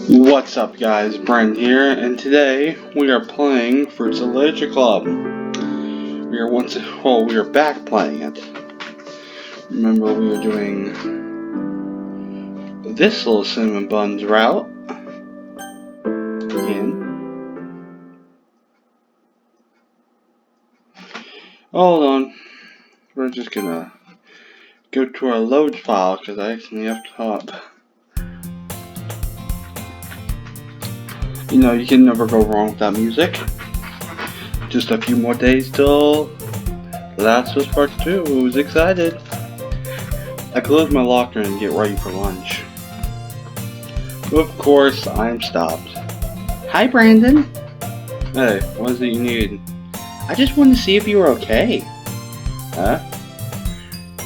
What's up guys, Brent here, and today we are playing Fruits of the Literature Club. We are back playing it. Remember we were doing this little cinnamon buns route. Again. Hold on. We're just gonna go to our load file because I accidentally left up. You know, you can never go wrong with that music. Just a few more days till Last of Us Part 2. I was excited. I closed my locker and get ready for lunch. Of course, I'm stopped. Hi, Brandon. Hey, what is it you need? I just wanted to see if you were okay. Huh?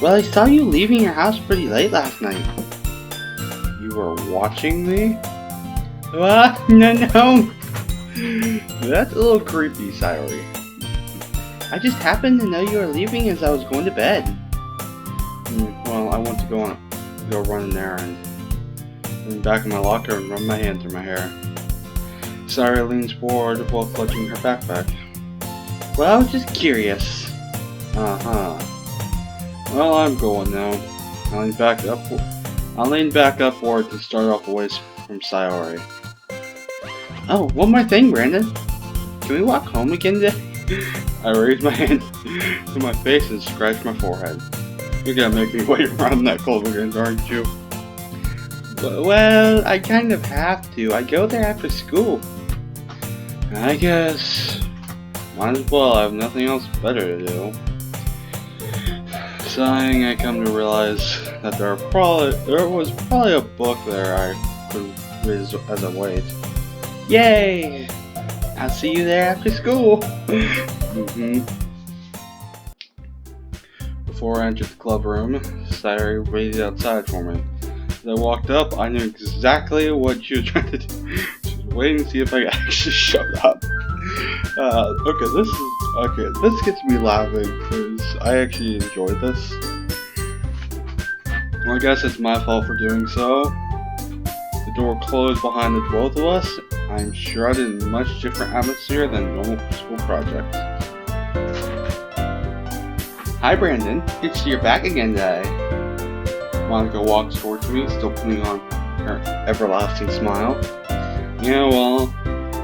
Well, I saw you leaving your house pretty late last night. You were watching me? No. That's a little creepy, Sayori. I just happened to know you were leaving as I was going to bed. Well, I want to go run an errand. In back in my locker and run my hand through my hair. Sayori leans forward while clutching her backpack. Well, I was just curious. Well, I'm going now. I'll lean back upward to start off away from Sayori. Oh, one more thing, Brandon. Can we walk home again today? I raise my hand to my face and scratch my forehead. You're gonna make me wait around that cold again, aren't you? Well, I kind of have to. I go there after school. I guess. Might as well. I have nothing else better to do. Sighing, I come to realize that there was probably a book there I could read as a wait. Yay! I'll see you there after school. Before I entered the club room, Sayori waited outside for me. As I walked up, I knew exactly what she was trying to do. She was waiting to see if I actually showed up. This gets me laughing because I actually enjoyed this. Well, I guess it's my fault for doing so. The door closed behind the both of us. I'm shrouded in a much different atmosphere than normal school projects. Hi Brandon, good to see you're back again today. Monica walks towards me, still putting on her everlasting smile. Yeah, well,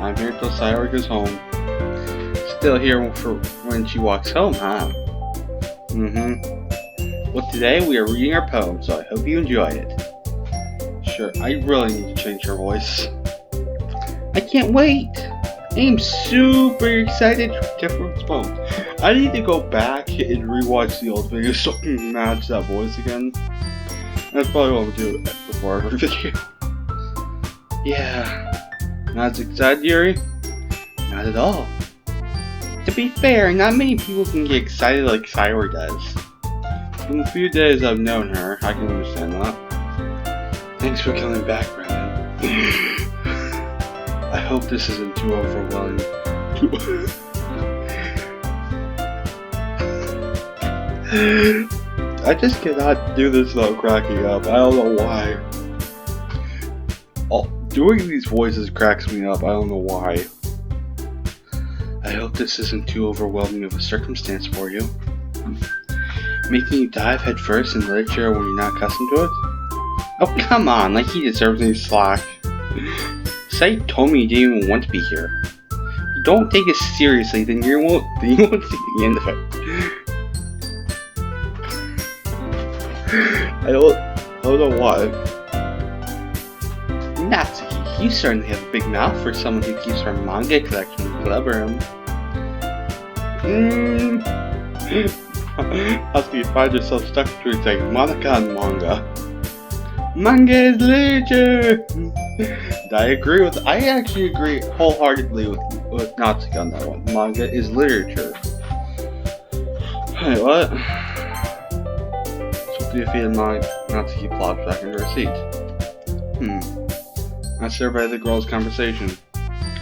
I'm here till Sayori goes home. Still here for when she walks home, huh? Well, today we are reading our poem, so I hope you enjoy it. Sure, I really need to change her voice. I can't wait! I am super excited for different poems. I need to go back and rewatch the old videos so I can match that voice again. That's probably what I'll do before every video. Yeah. Not as excited, Yuri? Not at all. To be fair, not many people can get excited like Sayori does. In the few days I've known her, I can understand that. Thanks for coming back, Brandon. I hope this isn't too overwhelming. I just cannot do this without cracking up. I don't know why. Doing these voices cracks me up. I don't know why. I hope this isn't too overwhelming of a circumstance for you. Making you dive headfirst in literature when you're not accustomed to it? Oh, come on, like he deserves any slack. Say told me you didn't even want to be here. If you don't take it seriously, then you won't see the end of it. I don't know why. Natsuki, you certainly have a big mouth for someone who keeps her manga collection in the club room. Natsuki finds herself stuck between saying Monica and manga. Manga is literature! I actually agree wholeheartedly with Natsuki on that one. Manga is literature. Hey, what? Swiftly defeated Natsuki plops back into her seat. I surveyed the girls' conversation.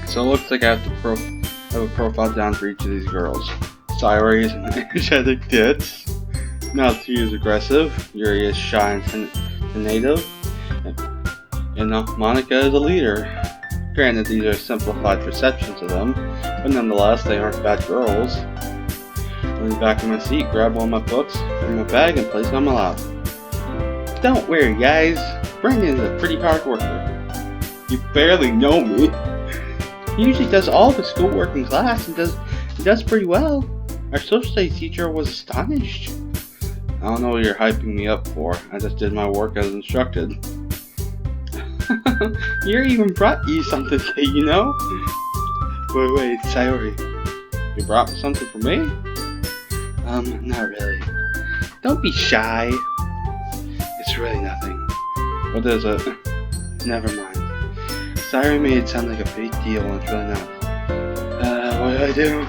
So it looks like I have to have a profile down for each of these girls. Sayori is energetic tits. Natsuki is aggressive. Yuri is shy and native. You know, Monica is a leader. Granted, these are simplified perceptions of them, but nonetheless, they aren't bad girls. I lean back in my seat, grab one of my books from my bag, and place it on my lap. Don't worry, guys. Brendan is a pretty hard worker. You barely know me. He usually does all the schoolwork in class and does pretty well. Our social studies teacher was astonished. I don't know what you're hyping me up for. I just did my work as instructed. Yuri even brought you something today, you know? Wait, Sayori. You brought something for me? Not really. Don't be shy. It's really nothing. What is it? Never mind. Sayori made it sound like a big deal when it's really not. What do I do?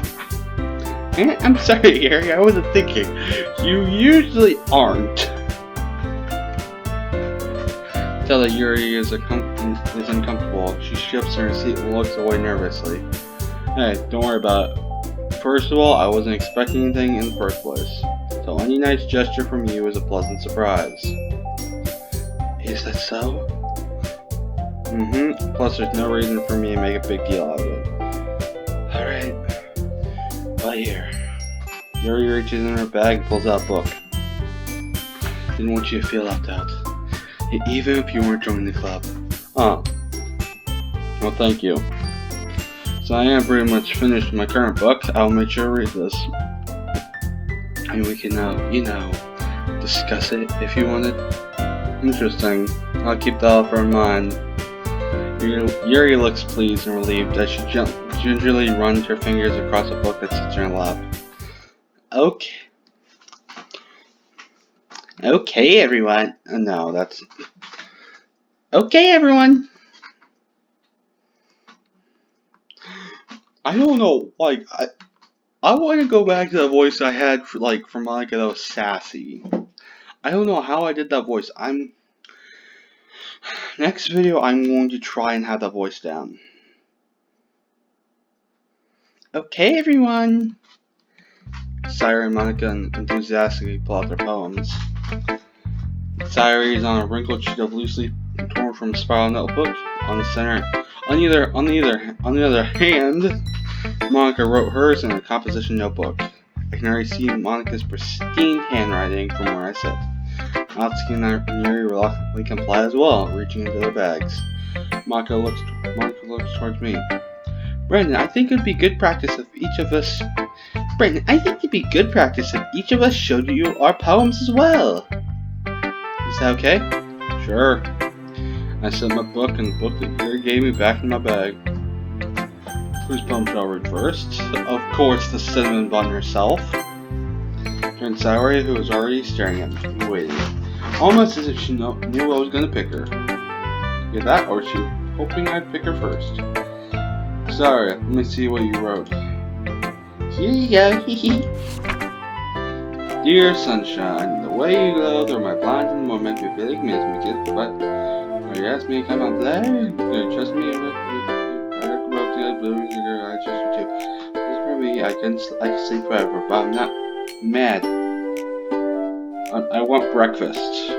I'm sorry, Yuri, I wasn't thinking. You usually aren't. Tell that Yuri is uncomfortable. She shifts in her seat and looks away nervously. Hey, don't worry about it. First of all, I wasn't expecting anything in the first place. So any nice gesture from you is a pleasant surprise. Is that so? Plus there's no reason for me to make a big deal out of it. Alright. Right here. Yuri reaches in her bag and pulls out a book. Didn't want you to feel left out. Even if you weren't joining the club. Well, thank you. So I am pretty much finished my current book. I'll make sure to read this. And we can, discuss it if you wanted. Interesting. I'll keep the offer in mind. Yuri looks pleased and relieved as she gingerly runs her fingers across a book that sits in her lap. Okay, everyone. No, that's... Okay, everyone. I don't know, I want to go back to the voice I had, from Monica that was sassy. I don't know how I did that voice. Next video, I'm going to try and have that voice down. Okay, everyone. Sayori and Monica enthusiastically pull out their poems. Sayori is on a wrinkled sheet of loosely torn from a spiral notebook on the center. On the other hand, Monica wrote hers in a composition notebook. I can already see Monica's pristine handwriting from where I sit. Natsuki and Yuri reluctantly comply as well, reaching into their bags. Monica looks towards me. Brendan, I think it'd be good practice if each of us showed you our poems as well. Is that okay? Sure. I set my book and the book that Yuri gave me back in my bag. Whose poem shall I read first? Of course, the cinnamon bun herself. Turned Sayori, who was already staring at me, waiting. Almost as if she knew I was gonna pick her. Either that, or she hoping I'd pick her first. Sorry, let me see what you wrote. Here you go, hee. Dear sunshine, the way you glow through my blinding moment, you feel like me as me kiss, but when you ask me to come out there, you trust me with I trust you too. This for me, I can stay forever, but I'm not mad. I want breakfast.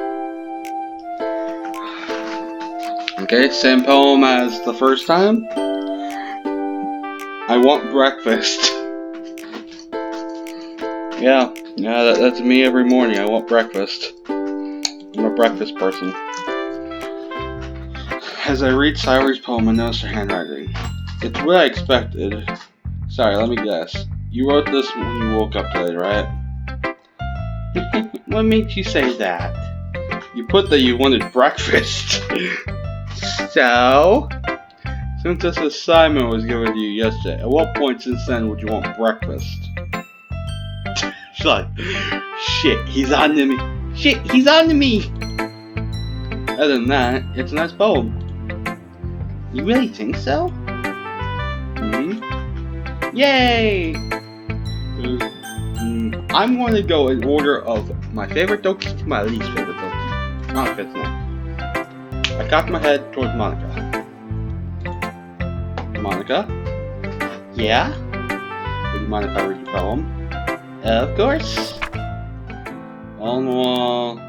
Okay, same poem as the first time. I want breakfast. Yeah, that's me every morning. I want breakfast. I'm a breakfast person. As I read Sayori's poem, I notice her handwriting. It's what I expected. Sorry, let me guess. You wrote this when you woke up today, right? What makes you say that? You put that you wanted breakfast. So, since this assignment was given to you yesterday, at what point since then would you want breakfast? She's like, shit, he's on to me. Shit, he's on to me. Other than that, it's a nice poem. You really think so? Yay! I'm going to go in order of my favorite Doki to my least favorite Doki. Monica's next. I cocked my head towards Monica. Monica? Yeah? Would you mind if I read your poem? Of course. On the wall.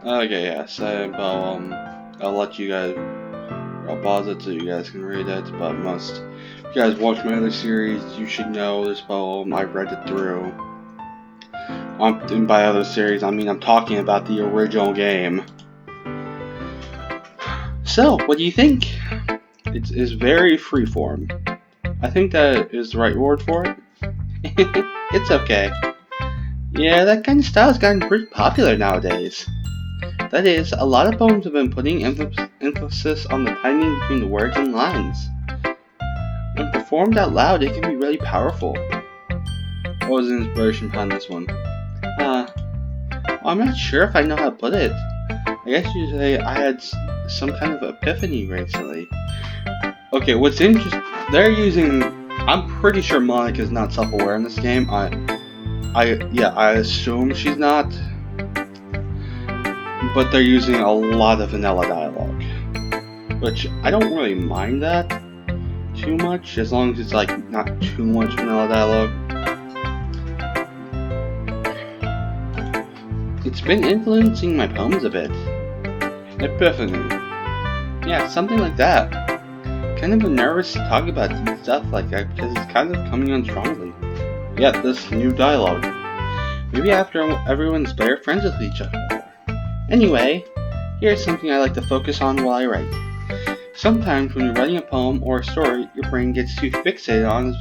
Okay, yes, I'll let you guys, I'll pause it so you guys can read it, but if you guys watch my other series, you should know this poem. I've read it through. And by other series, I mean I'm talking about the original game. So, what do you think? It's very freeform. I think that is the right word for it. It's okay. Yeah, that kind of style has gotten pretty popular nowadays. That is, a lot of poems have been putting emphasis on the timing between the words and lines. When performed out loud, it can be really powerful. What was the inspiration behind this one? I'm not sure if I know how to put it. I guess you'd say I had some kind of epiphany recently. Okay, what's interesting, they're using, I'm pretty sure Monica's not self-aware in this game. I assume she's not. But they're using a lot of vanilla dialogue. Which, I don't really mind that too much, as long as it's like not too much vanilla dialogue. It's been influencing my poems a bit. Epiphany. Yeah, something like that. Kind of nervous to talk about deep stuff like that because it's kind of coming on strongly. Yeah, this new dialogue. Maybe after everyone's better friends with each other. Anyway, here's something I like to focus on while I write. Sometimes when you're writing a poem or a story, your brain gets too fixated on a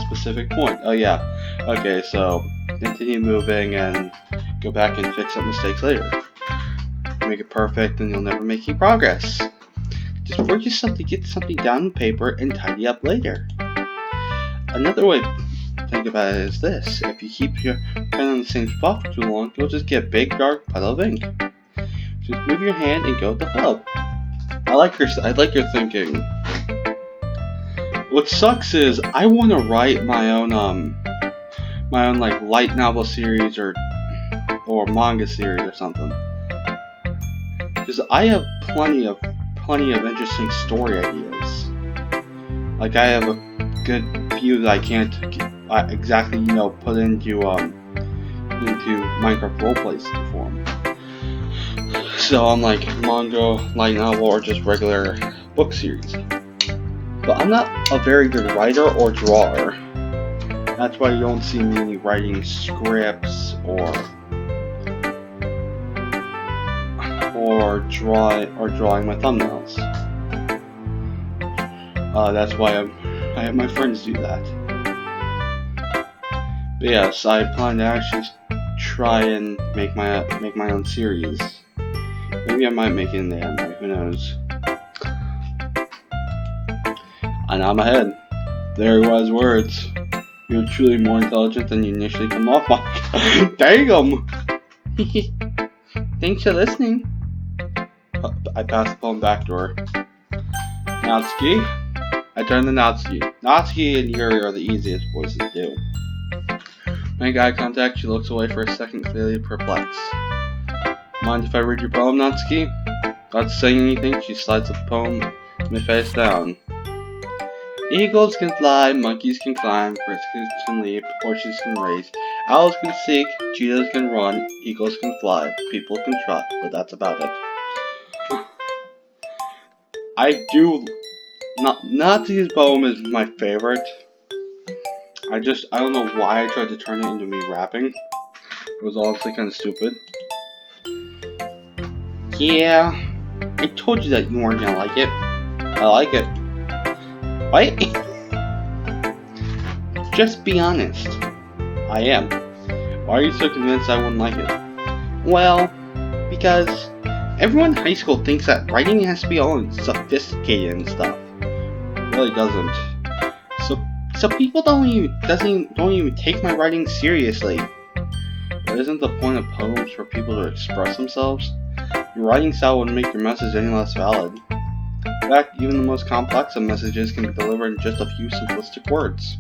specific point. Oh yeah, okay, so continue moving and go back and fix up mistakes later. Make it perfect and you'll never make any progress. Just force yourself to get something down on paper and tidy up later. Another way to think about it is this. If you keep your pen on the same spot for too long, you'll just get a big dark puddle of ink. Just move your hand and go with the flow. I like your thinking. What sucks is I want to write my own like light novel series or manga series or something. Because I have plenty of interesting story ideas. Like I have a good few that I can't exactly put into Minecraft roleplay form. So I'm like manga, light novel, or just regular book series. But I'm not a very good writer or drawer. That's why you don't see me writing scripts or drawing my thumbnails. That's why I have my friends do that. But yes, I plan to actually try and make my own series. Maybe I might make it in the end, who knows. I nod my head. Very wise words. You're truly more intelligent than you initially come off on. Damn! Thanks for listening. I pass the phone back to her. Natsuki? I turn to Natsuki. Natsuki and Yuri are the easiest voices to do. Make eye contact, she looks away for a second, clearly perplexed. Mind if I read your poem, Natsuki? Not saying anything, she slides the poem face down. Eagles can fly, monkeys can climb, crickets can leap, horses can race, owls can seek, cheetahs can run, eagles can fly, people can trot, but that's about it. Natsuki's poem is my favorite. I don't know why I tried to turn it into me rapping. It was honestly kind of stupid. Yeah, I told you that you weren't gonna like it. I like it. What? Just be honest. I am. Why are you so convinced I wouldn't like it? Well, because everyone in high school thinks that writing has to be all sophisticated and stuff. It really doesn't. So people don't even take my writing seriously. But isn't the point of poems for people to express themselves? Your writing style wouldn't make your message any less valid. In fact, even the most complex of messages can be delivered in just a few simplistic words.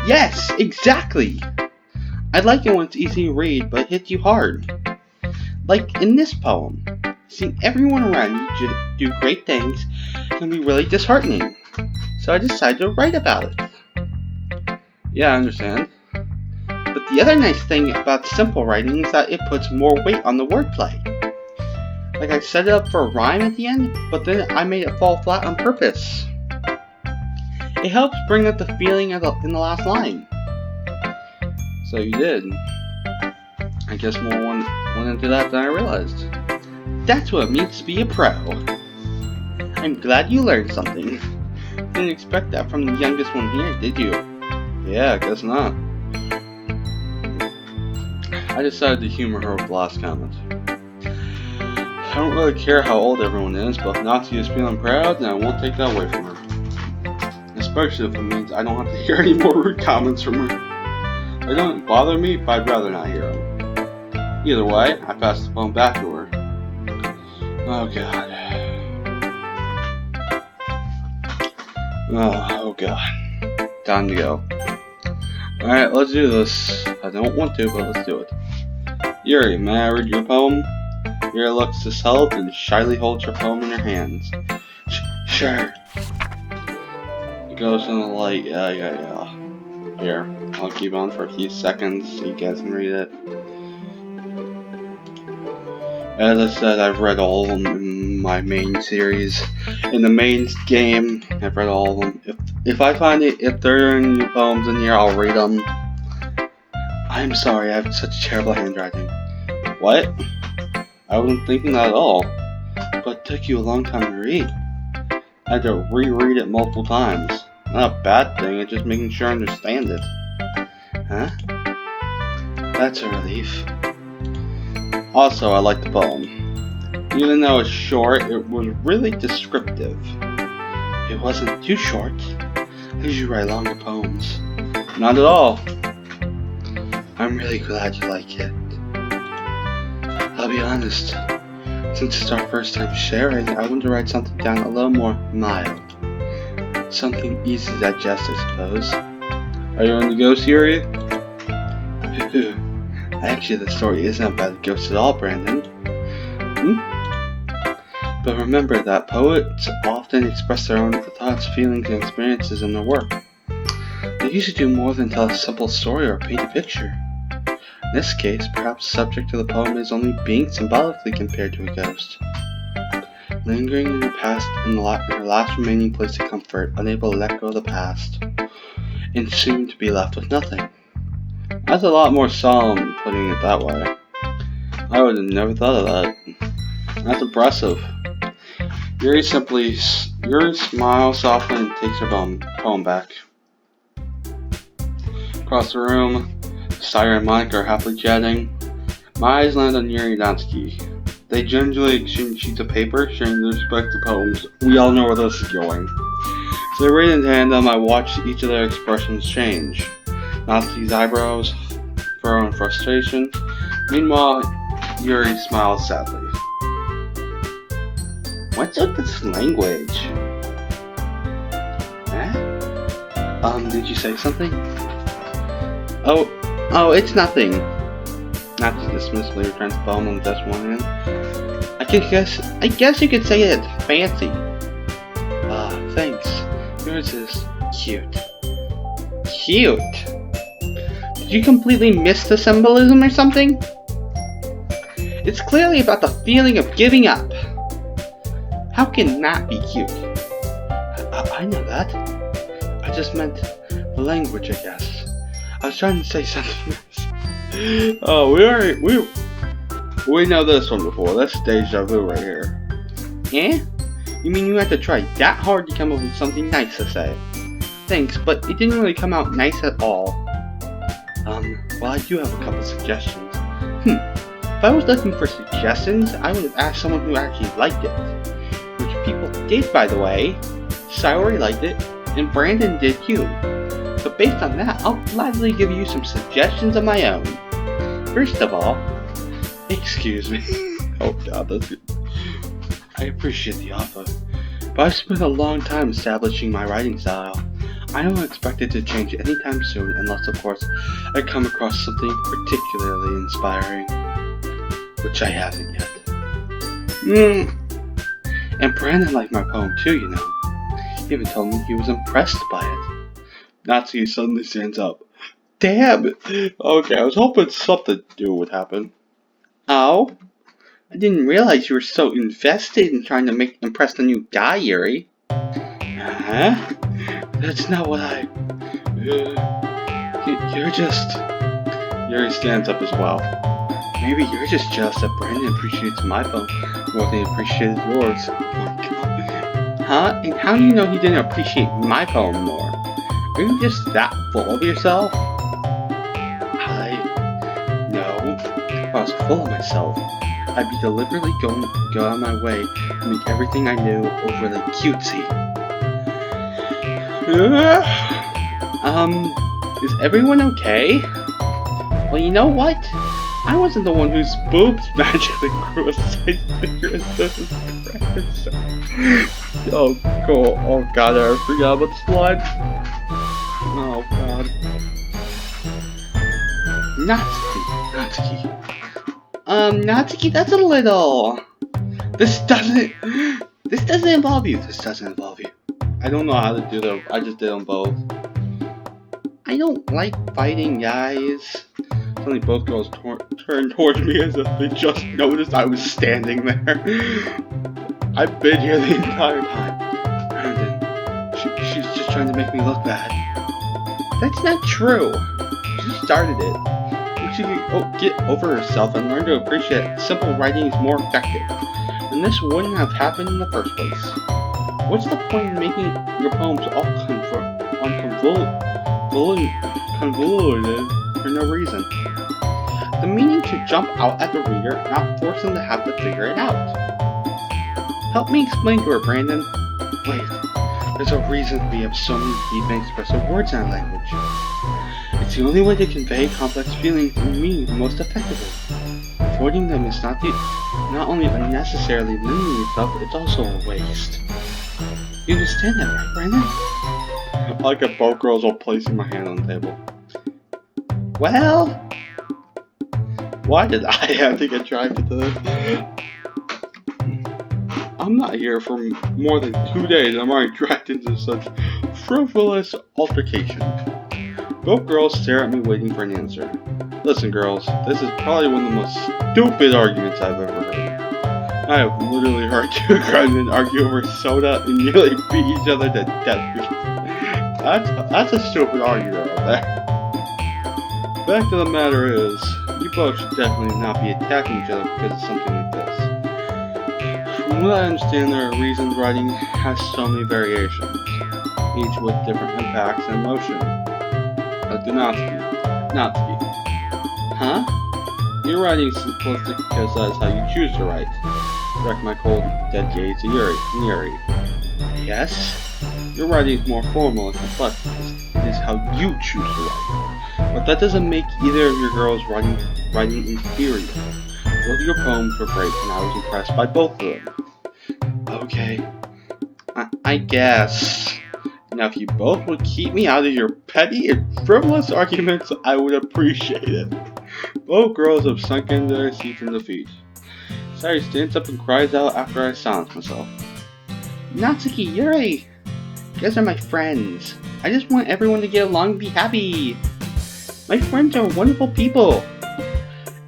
Yes, exactly! I like it when it's easy to read, but it hits you hard. Like in this poem, seeing everyone around you do great things can be really disheartening. So I decided to write about it. Yeah, I understand. But the other nice thing about simple writing is that it puts more weight on the wordplay. Like I set it up for a rhyme at the end, but then I made it fall flat on purpose. It helps bring up the feeling in the last line. So you did. I guess more went into that than I realized. That's what it means to be a pro. I'm glad you learned something. Didn't expect that from the youngest one here, did you? Yeah, I guess not. I decided to humor her with the last comment. I don't really care how old everyone is, but if Natsu is feeling proud, then I won't take that away from her. Especially if it means I don't have to hear any more rude comments from her. They don't bother me, but I'd rather not hear them. Either way, I pass the phone back to her. Oh god. Oh god. Time to go. Alright, let's do this. I don't want to, but let's do it. Yuri, may I read your poem? Yuri looks disheveled and shyly holds her poem in her hands. Sure. It goes in the light. Yeah. Here, I'll keep on for a few seconds so you guys can read it. As I said, I've read all of them in my main series. In the main game, I've read all of them. If I find it, if there are any poems in here, I'll read them. I'm sorry, I have such terrible handwriting. What? I wasn't thinking that at all. But it took you a long time to read. I had to reread it multiple times. Not a bad thing, it's just making sure I understand it. Huh? That's a relief. Also, I like the poem. Even though it's short, it was really descriptive. It wasn't too short. I usually write longer poems. Not at all. I'm really glad you like it. I'll be honest. Since it's our first time sharing, I want to write something down a little more mild. Something easy to digest, I suppose. Are you on the ghost, Yuri? Actually, the story isn't about ghosts at all, Brandon. But remember that poets often express their own thoughts, feelings, and experiences in their work. They usually do more than tell a simple story or paint a picture. In this case, perhaps the subject of the poem is only being symbolically compared to a ghost. Lingering in the past in her last remaining place of comfort, unable to let go of the past, and soon to be left with nothing. That's a lot more solemn, putting it that way. I would have never thought of that. That's impressive. Yuri smiles softly and takes her poem back. Across the room, Sire and Monica are happily chatting. My eyes land on Yuri and Natsuki. They gingerly exchange sheets of paper, sharing their respective poems. We all know where this is going. So they read in tandem. I watch each of their expressions change. Natsuki's eyebrows furrow in frustration. Meanwhile, Yuri smiles sadly. What's up with this language? Huh? Did you say something? Oh, it's nothing. Natsuki dismissively returns the poem on the desk one hand. I guess you could say it's fancy. Thanks. Yours is cute. Cute? Did you completely miss the symbolism or something? It's clearly about the feeling of giving up. How can that be cute? I know that. I just meant the language, I guess. I was trying to say something else. Oh, we know this one before. That's deja vu right here. Eh? You mean you had to try that hard to come up with something nice to say? Thanks, but it didn't really come out nice at all. Well, I do have a couple suggestions. If I was looking for suggestions, I would have asked someone who actually liked it. Which people did, by the way. Sayori liked it, and Brandon did too. But based on that, I'll gladly give you some suggestions of my own. First of all, excuse me. Oh god, that's good. I appreciate the offer, but I've spent a long time establishing my writing style. I don't expect it to change anytime soon unless, of course, I come across something particularly inspiring. Which I haven't yet. And Brandon liked my poem too, you know. He even told me he was impressed by it. Natsuki suddenly stands up. Damn it! Okay, I was hoping something new would happen. Ow? I didn't realize you were so invested in trying to impress the new guy, Yuri. Huh? That's not what I... you're just... Yuri stands up as well. Maybe you're just jealous that Brandon appreciates my poem more than he appreciated yours. Oh my god. Huh? And how do you know he didn't appreciate my poem more? Are you just that full of yourself? If I was full of myself, I'd be deliberately go out of my way to make everything I knew overly cutesy. Is everyone okay? Well, you know what? I wasn't the one whose boobs magically grew a size bigger than his friends. Oh, cool. Oh god, I forgot about the slide. Oh god. Natsuki. Natsuki, that's a little... This doesn't involve you. This doesn't involve you. I don't know how to do them. I just did them both. I don't like fighting guys. Suddenly both girls turned towards me as if they just noticed I was standing there. I've been here the entire time. Brandon, she's just trying to make me look bad. That's not true. She started it. She should get over herself and learn to appreciate simple writing is more effective. And this wouldn't have happened in the first place. What's the point in making your poems all convoluted for no reason? The meaning should jump out at the reader, not force them to have to figure it out. Help me explain to her, Brandon. Wait, there's a reason we have so many deep and expressive words in our language. It's the only way to convey complex feelings and meaning most effectively. Avoiding them is not only unnecessarily limiting yourself, it's also a waste. You understand that, right, Brandon? I like at both girls all placing my hand on the table. Well, why did I have to get dragged into this? I'm not here for more than 2 days and I'm already dragged into such frivolous altercation. Both girls stare at me waiting for an answer. Listen girls, this is probably one of the most stupid arguments I've ever heard. I have literally heard two grown argue over soda and nearly beat each other to death. That's a stupid argument right there. Fact of the matter is, you both should definitely not be attacking each other because of something like this. From what I understand, there are reasons writing has so many variations, each with different impacts and emotion. Natsuki. Huh? Your writing is simplistic because that is how you choose to write. Direct my cold, dead gaze to Yuri. Yes? Your writing is more formal and complex. It is how you choose to write. But that doesn't make either of your girls' writing inferior. Both of your poems were great, and I was impressed by both of them. Okay. I guess. Now, if you both would keep me out of your petty and frivolous arguments, I would appreciate it. Both girls have sunk into their seats in defeat. Sayuri stands up and cries out after I silence myself. Natsuki, Yuri! You guys are my friends. I just want everyone to get along and be happy. My friends are wonderful people.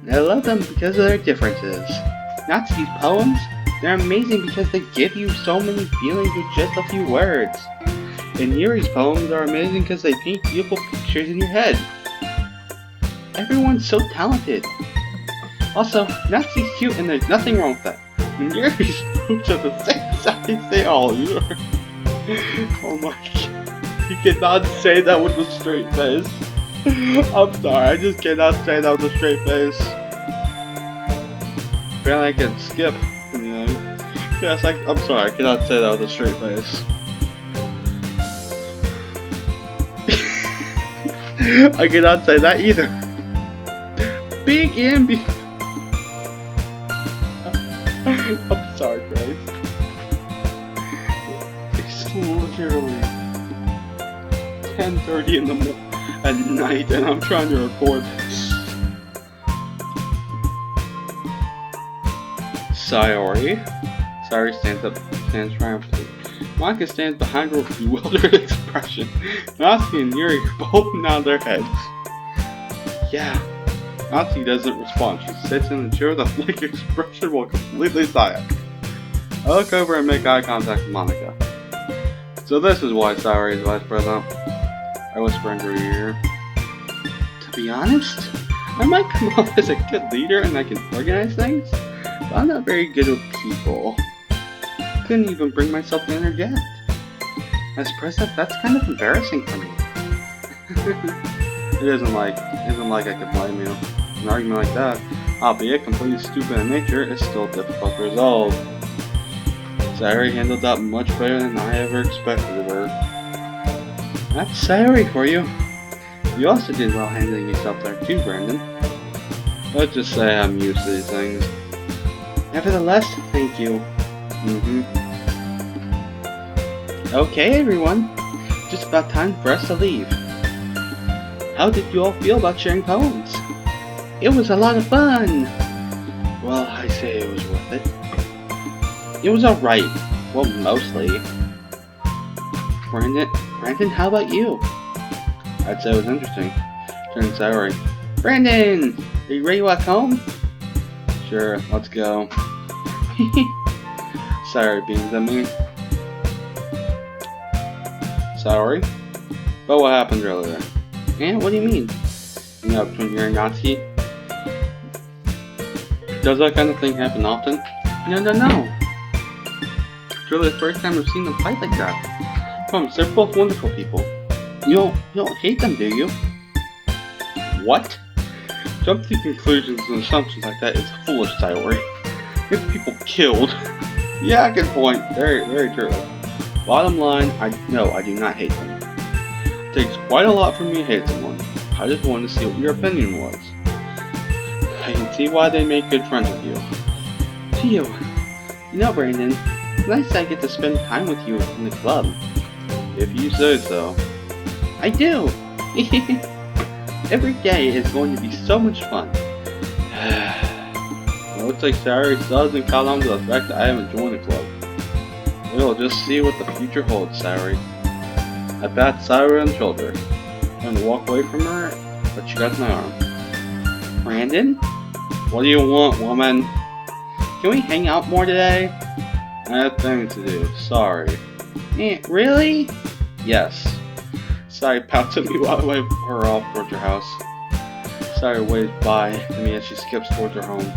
And I love them because of their differences. Natsuki's poems, they're amazing because they give you so many feelings with just a few words. And Yuri's poems are amazing because they paint beautiful pictures in your head. Everyone's so talented. Also, Natsuki's cute and there's nothing wrong with that. And Yuri's boobs are the same size they all are. Oh my god. You cannot say that with a straight face. I'm sorry, I just cannot say that with a straight face. Apparently I can skip, you know. Yes, I'm sorry, I cannot say that with a straight face. I cannot say that either. Big and big. I'm sorry, guys. It's literally 10:30 at night, and I'm trying to record this. Sayuri stands triumphantly. Monika stands behind her with a bewildered expression. Natsuki and Yuri both nod their heads. Yeah, Natsu doesn't respond. She sits in the chair with a blank expression while completely silent. I look over and make eye contact with Monica. So this is why Sayori is vice president. I whisper into her ear. To be honest, I might come off as a good leader and I can organize things, but I'm not very good with people. Couldn't even bring myself to interject. As president, that's kind of embarrassing for me. It isn't like I could blame you. An argument like that, albeit completely stupid in nature, is still difficult to resolve. Sayori handled that much better than I ever expected of her. That's Sayori for you. You also did well handling yourself there too, Brandon. Let's just say I'm used to these things. Nevertheless, thank you. Okay, everyone. Just about time for us to leave. How did you all feel about sharing poems? It was a lot of fun. Well, I say it was worth it. It was alright. Well, mostly. Brandon, how about you? I'd say it was interesting. Turning to Sayori. Brandon! Are you ready to walk home? Sure, let's go. Sayori beams at me. Sayori? But what happened earlier? What do you mean? You know, between you and Natsu? Does that kind of thing happen often? No. It's really the first time I've seen them fight like that. Promise, they're both wonderful people. You don't hate them, do you? What? Jump to conclusions and assumptions like that is foolish, Sayori. Get people killed. Yeah, good point. Very, very true. Bottom line, I do not hate them. It takes quite a lot for me to hate someone. I just wanted to see what your opinion was. I can see why they make good friends with you. Phew. You know, Brandon, it's nice I get to spend time with you in the club. If you say so. I do! Every day is going to be so much fun. It looks like Sayori still hasn't caught on to the fact that I haven't joined the club. We'll just see what the future holds, Sayori. I pat Sayori on the shoulder. I'm going to walk away from her, but she grabs my arm. Brandon? What do you want, woman? Can we hang out more today? I have things to do, sorry. Really? Yes. Sayori pouts at me while I wave her off towards her house. Sayori waves bye to me as she skips towards her home.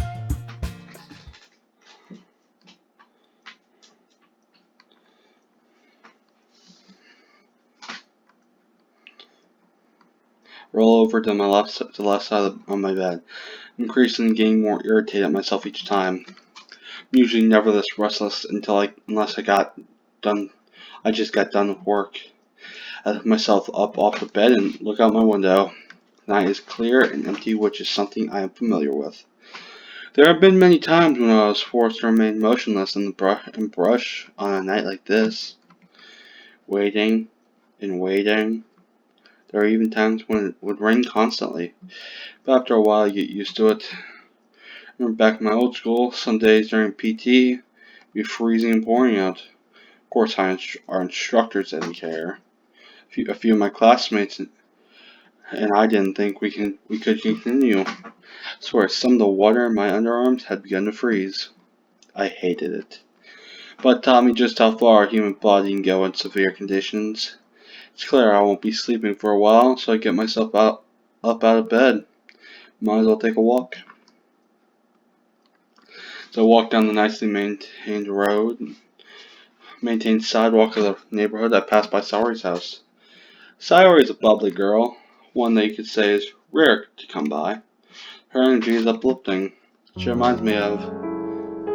Roll over to the left side of my bed, increasingly getting more irritated at myself each time. I'm usually never this restless unless I just got done with work. I lift myself up off the bed and look out my window. The night is clear and empty, which is something I am familiar with. There have been many times when I was forced to remain motionless in the brush on a night like this. Waiting and waiting. There are even times when it would rain constantly, but after a while you get used to it. I remember back in my old school, some days during PT, it'd be freezing and pouring out. Of course, our instructors didn't care. A few of my classmates and I didn't think we could continue. I swear, some of the water in my underarms had begun to freeze. I hated it, but it taught me just how far a human body can go in severe conditions. It's clear I won't be sleeping for a while, so I get myself up out of bed. Might as well take a walk. So I walk down the nicely maintained sidewalk of the neighborhood. I pass by Sayori's house. Sayori is a bubbly girl, one that you could say is rare to come by. Her energy is uplifting. She reminds me of...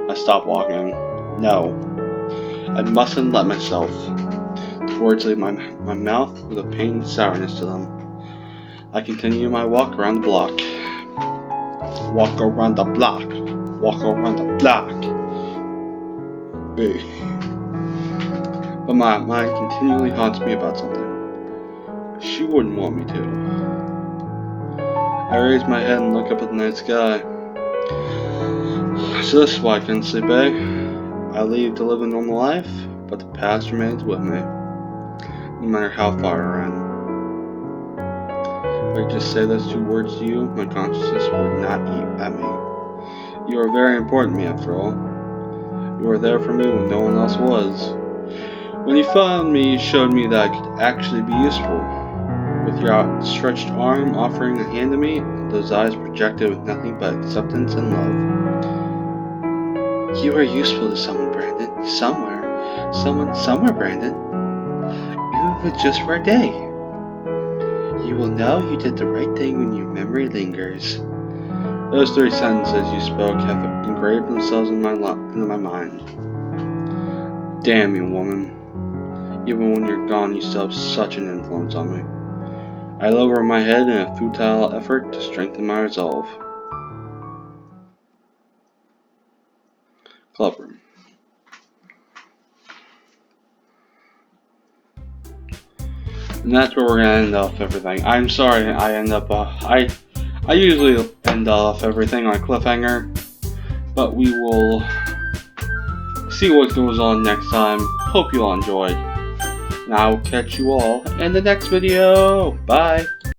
I stop walking. No. I mustn't let myself. The words leave my mouth with a pained sourness to them. I continue my walk around the block. Walk around the block. Walk around the block. Hey. But my mind continually haunts me about something. She wouldn't want me to. I raise my head and look up at the night sky. So this is why I couldn't sleep, I leave to live a normal life, but the past remains with me. No matter how far I run. If I just say those two words to you, my consciousness would not eat at me. You are very important to me, after all. You were there for me when no one else was. When you found me, you showed me that I could actually be useful. With your outstretched arm offering a hand to me, those eyes projected with nothing but acceptance and love. You are useful to someone, Brandon. Somewhere, Brandon. Even if it's just for a day. You will know you did the right thing when your memory lingers. Those 3 sentences you spoke have engraved themselves into my mind. Damn you, woman. Even when you're gone, you still have such an influence on me. I lower my head in a futile effort to strengthen my resolve. Clubroom. And that's where we're gonna end off everything. I'm sorry I end up I usually end off everything on a cliffhanger, but we will see what goes on next time. Hope you all enjoyed. And I will catch you all in the next video. Bye.